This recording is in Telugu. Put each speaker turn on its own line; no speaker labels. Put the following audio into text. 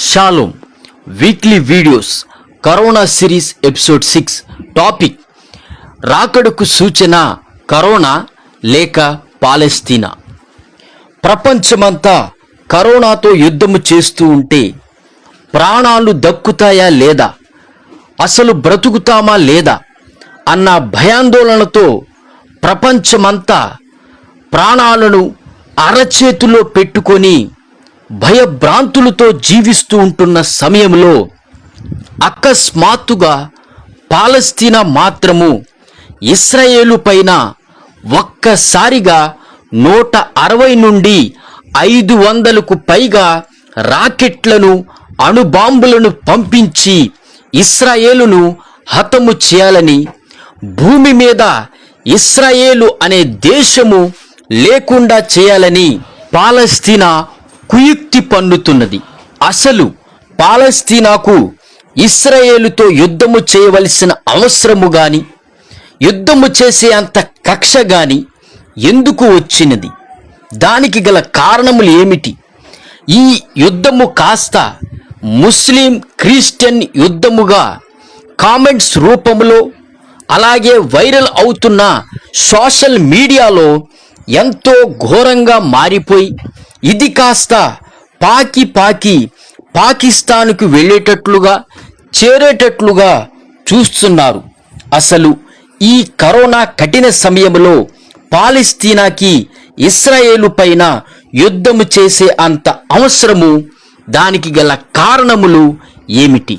Shalom weekly videos corona series episode 6 topic రాకడకు సూచన కరోనా లేక పాలస్తీనా. ప్రపంచమంతా కరోనాతో యుద్ధము చేస్తూ ఉంటే ప్రాణాలు దక్కుతాయా లేదా, అసలు బ్రతుకుతామా లేదా అన్న భయాందోళనతో ప్రపంచమంతా ప్రాణాలను అరచేతిలో పెట్టుకొని భయభ్రాంతులతో జీవిస్తూ ఉంటున్న సమయంలో అకస్మాత్తుగా పాలస్తీనా మాత్రము ఇశ్రాయేలు పైన ఒక్కసారిగా 160 నుండి 500కు పైగా రాకెట్లను అణుబాంబులను పంపించి ఇశ్రాయేలును హతము చేయాలని, భూమి మీద ఇశ్రాయేలు అనే దేశము లేకుండా చేయాలని పాలస్తీనా కుయుక్తి పన్నుతున్నది. అసలు పాలస్తీనాకు ఇశ్రాయేలుతో యుద్ధము చేయవలసిన అవసరము గాని, యుద్ధము చేసే అంత కక్ష గాని ఎందుకు వచ్చినది? దానికి గల కారణములు ఏమిటి? ఈ యుద్ధము కాస్త ముస్లిం క్రిస్టియన్ యుద్ధముగా కామెంట్స్ రూపంలో, అలాగే వైరల్ అవుతున్న సోషల్ మీడియాలో ఎంతో ఘోరంగా మారిపోయి ఇది కాస్త పాకిస్తాన్కు వెళ్ళేటట్లుగా చేరేటట్లుగా చూస్తున్నారు. అసలు ఈ కరోనా కఠిన సమయంలో పాలస్తీనాకి ఇశ్రాయేలు పైన యుద్ధము చేసే అంత అవసరము, దానికి గల కారణములు ఏమిటి?